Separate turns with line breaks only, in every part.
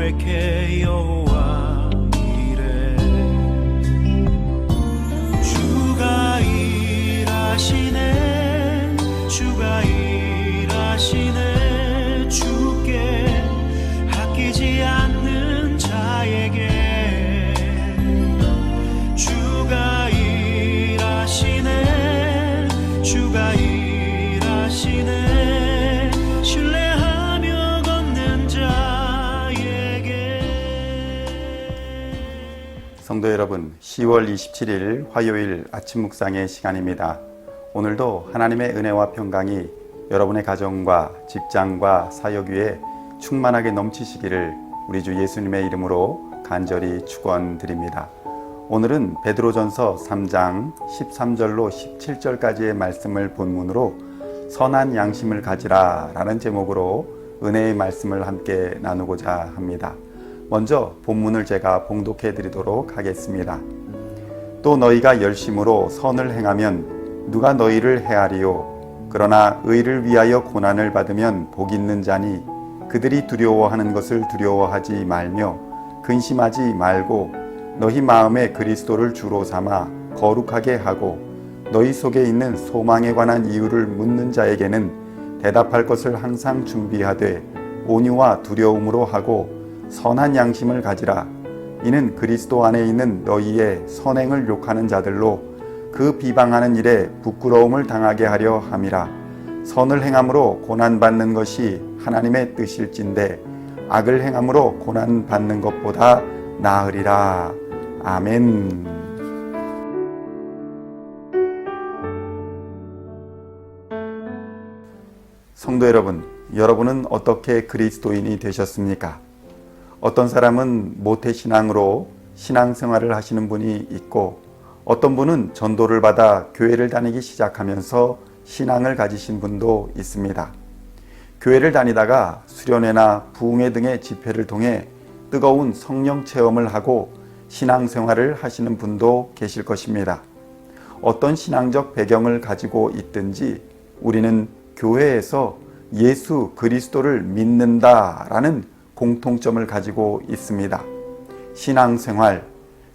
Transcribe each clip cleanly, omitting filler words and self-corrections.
고백해 여호와 이래. 주가 일하시네, 주가 일하시네. 주께 아끼지 않는 자에게 주가 일하시네, 주가 일하시네. 신뢰하며 걷는 자에게.
성도 여러분, 10월 27일 화요일 아침 묵상의 시간입니다. 오늘도 하나님의 은혜와 평강이 여러분의 가정과 직장과 사역 위에 충만하게 넘치시기를 우리 주 예수님의 이름으로 간절히 축원드립니다. 오늘은 베드로전서 3장 13절로 17절까지의 말씀을 본문으로 선한 양심을 가지라 라는 제목으로 은혜의 말씀을 함께 나누고자 합니다. 먼저 본문을 제가 봉독해 드리도록 하겠습니다. 또 너희가 열심으로 선을 행하면 누가 너희를 해하리요? 그러나 의를 위하여 고난을 받으면 복 있는 자니 그들이 두려워하는 것을 두려워하지 말며 근심하지 말고 너희 마음에 그리스도를 주로 삼아 거룩하게 하고 너희 속에 있는 소망에 관한 이유를 묻는 자에게는 대답할 것을 항상 준비하되 온유와 두려움으로 하고 선한 양심을 가지라. 이는 그리스도 안에 있는 너희의 선행을 욕하는 자들로 그 비방하는 일에 부끄러움을 당하게 하려 함이라. 선을 행함으로 고난받는 것이 하나님의 뜻일진데 악을 행함으로 고난받는 것보다 나으리라. 아멘. 성도 여러분, 여러분은 어떻게 그리스도인이 되셨습니까? 어떤 사람은 모태신앙으로 신앙생활을 하시는 분이 있고 어떤 분은 전도를 받아 교회를 다니기 시작하면서 신앙을 가지신 분도 있습니다. 교회를 다니다가 수련회나 부흥회 등의 집회를 통해 뜨거운 성령 체험을 하고 신앙생활을 하시는 분도 계실 것입니다. 어떤 신앙적 배경을 가지고 있든지 우리는 교회에서 예수 그리스도를 믿는다라는 공통점을 가지고 있습니다. 신앙생활,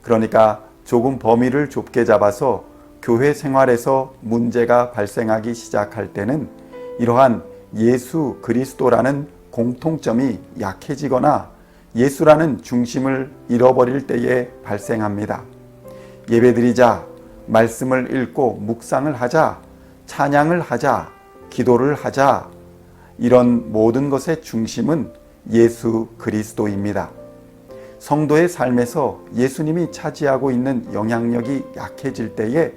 그러니까 조금 범위를 좁게 잡아서 교회 생활에서 문제가 발생하기 시작할 때는 이러한 예수 그리스도라는 공통점이 약해지거나 예수라는 중심을 잃어버릴 때에 발생합니다. 예배드리자, 말씀을 읽고 묵상을 하자, 찬양을 하자, 기도를 하자, 이런 모든 것의 중심은 예수 그리스도입니다. 성도의 삶에서 예수님이 차지하고 있는 영향력이 약해질 때에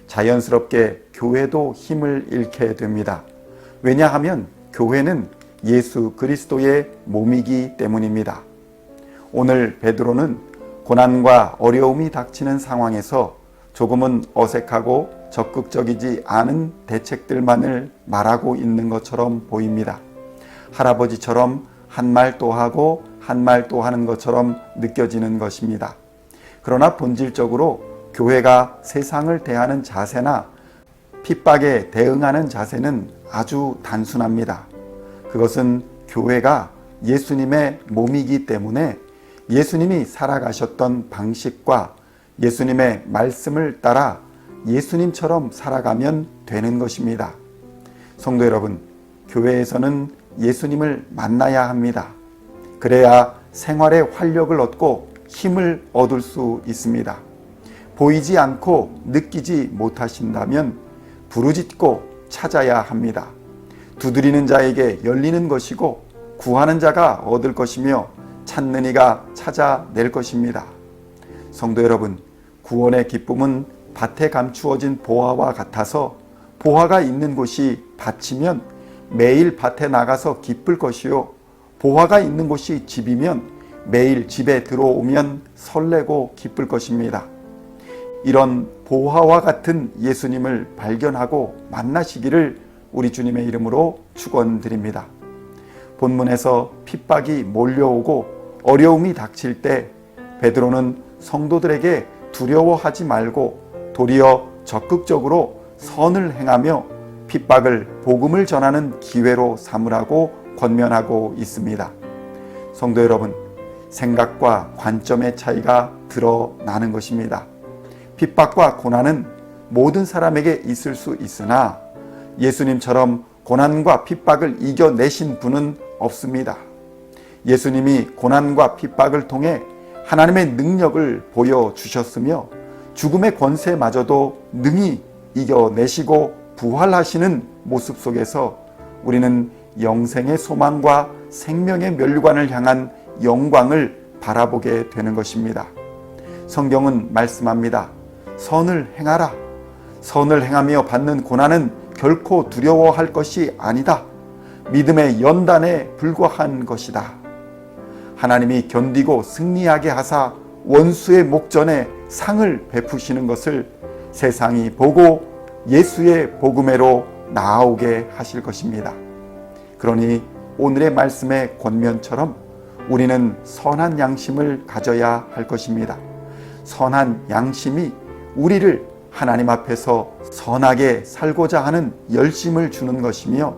자연스럽게 교회도 힘을 잃게 됩니다. 왜냐하면 교회는 예수 그리스도의 몸이기 때문입니다. 오늘 베드로는 고난과 어려움이 닥치는 상황에서 조금은 어색하고 적극적이지 않은 대책들만을 말하고 있는 것처럼 보입니다. 할아버지처럼 한 말 또 하고 한 말 또 하는 것처럼 느껴지는 것입니다. 그러나 본질적으로 교회가 세상을 대하는 자세나 핍박에 대응하는 자세는 아주 단순합니다. 그것은 교회가 예수님의 몸이기 때문에 예수님이 살아가셨던 방식과 예수님의 말씀을 따라 예수님처럼 살아가면 되는 것입니다. 성도 여러분, 교회에서는 예수님을 만나야 합니다. 그래야 생활에 활력을 얻고 힘을 얻을 수 있습니다. 보이지 않고 느끼지 못하신다면 부르짖고 찾아야 합니다. 두드리는 자에게 열리는 것이고 구하는 자가 얻을 것이며 찾는 이가 찾아낼 것입니다. 성도 여러분, 구원의 기쁨은 밭에 감추어진 보화와 같아서 보화가 있는 곳이 밭이면 매일 밭에 나가서 기쁠 것이요, 보화가 있는 곳이 집이면 매일 집에 들어오면 설레고 기쁠 것입니다. 이런 보화와 같은 예수님을 발견하고 만나시기를 우리 주님의 이름으로 축원드립니다. 본문에서 핍박이 몰려오고 어려움이 닥칠 때 베드로는 성도들에게 두려워하지 말고 도리어 적극적으로 선을 행하며 핍박을 복음을 전하는 기회로 삼으라고 권면하고 있습니다. 성도 여러분, 생각과 관점의 차이가 드러나는 것입니다. 핍박과 고난은 모든 사람에게 있을 수 있으나 예수님처럼 고난과 핍박을 이겨내신 분은 없습니다. 예수님이 고난과 핍박을 통해 하나님의 능력을 보여주셨으며 죽음의 권세마저도 능히 이겨내시고 부활하시는 모습 속에서 우리는 영생의 소망과 생명의 멸류관을 향한 영광을 바라보게 되는 것입니다. 성경은 말씀합니다. 선을 행하라. 선을 행하며 받는 고난은 결코 두려워할 것이 아니다. 믿음의 연단에 불과한 것이다. 하나님이 견디고 승리하게 하사 원수의 목전에 상을 베푸시는 것을 세상이 보고 예수의 복음회로 나아오게 하실 것입니다. 그러니 오늘의 말씀의 권면처럼 우리는 선한 양심을 가져야 할 것입니다. 선한 양심이 우리를 하나님 앞에서 선하게 살고자 하는 열심을 주는 것이며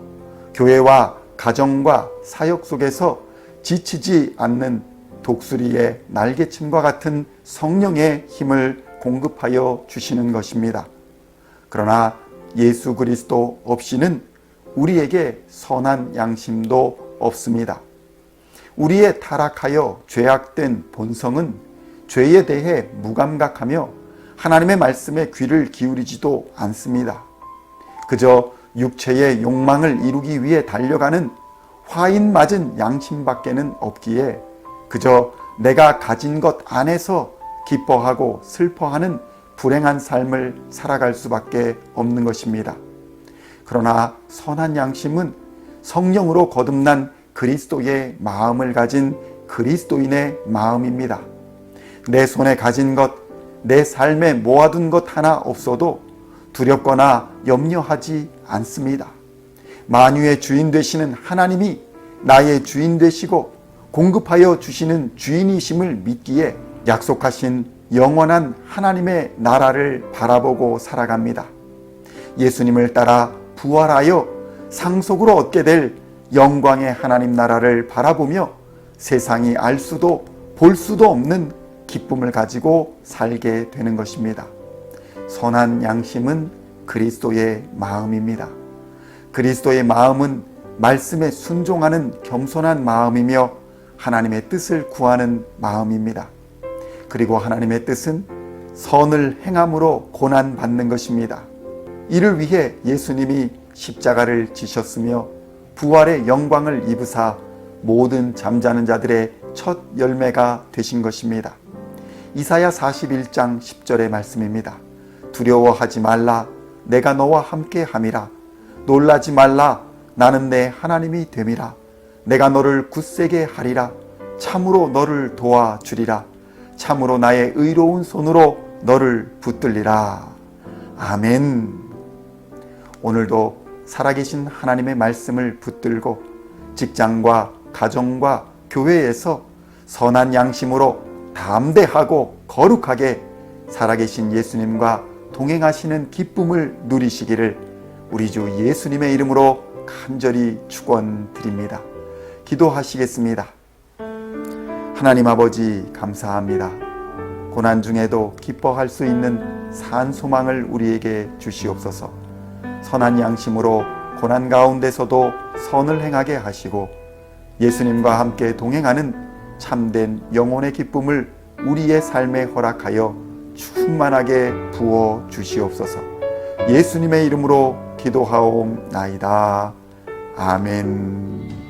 교회와 가정과 사역 속에서 지치지 않는 독수리의 날개침과 같은 성령의 힘을 공급하여 주시는 것입니다. 그러나 예수 그리스도 없이는 우리에게 선한 양심도 없습니다. 우리의 타락하여 죄악된 본성은 죄에 대해 무감각하며 하나님의 말씀에 귀를 기울이지도 않습니다. 그저 육체의 욕망을 이루기 위해 달려가는 화인 맞은 양심밖에는 없기에 그저 내가 가진 것 안에서 기뻐하고 슬퍼하는 불행한 삶을 살아갈 수밖에 없는 것입니다. 그러나 선한 양심은 성령으로 거듭난 그리스도의 마음을 가진 그리스도인의 마음입니다. 내 손에 가진 것, 내 삶에 모아둔 것 하나 없어도 두렵거나 염려하지 않습니다. 만유의 주인 되시는 하나님이 나의 주인 되시고 공급하여 주시는 주인이심을 믿기에 약속하신 영원한 하나님의 나라를 바라보고 살아갑니다. 예수님을 따라 부활하여 상속으로 얻게 될 영광의 하나님 나라를 바라보며 세상이 알 수도 볼 수도 없는 기쁨을 가지고 살게 되는 것입니다. 선한 양심은 그리스도의 마음입니다. 그리스도의 마음은 말씀에 순종하는 겸손한 마음이며 하나님의 뜻을 구하는 마음입니다. 그리고 하나님의 뜻은 선을 행함으로 고난받는 것입니다. 이를 위해 예수님이 십자가를 지셨으며 부활의 영광을 입으사 모든 잠자는 자들의 첫 열매가 되신 것입니다. 이사야 41장 10절의 말씀입니다. 두려워하지 말라. 내가 너와 함께 함이라. 놀라지 말라. 나는 내 하나님이 됨이라. 내가 너를 굳세게 하리라. 참으로 너를 도와주리라. 참으로 나의 의로운 손으로 너를 붙들리라. 아멘. 오늘도 살아계신 하나님의 말씀을 붙들고 직장과 가정과 교회에서 선한 양심으로 담대하고 거룩하게 살아계신 예수님과 동행하시는 기쁨을 누리시기를 우리 주 예수님의 이름으로 간절히 축원드립니다. 기도하시겠습니다. 하나님 아버지 감사합니다. 고난 중에도 기뻐할 수 있는 산 소망을 우리에게 주시옵소서. 선한 양심으로 고난 가운데서도 선을 행하게 하시고 예수님과 함께 동행하는 참된 영혼의 기쁨을 우리의 삶에 허락하여 충만하게 부어 주시옵소서. 예수님의 이름으로 기도하옵나이다. 아멘.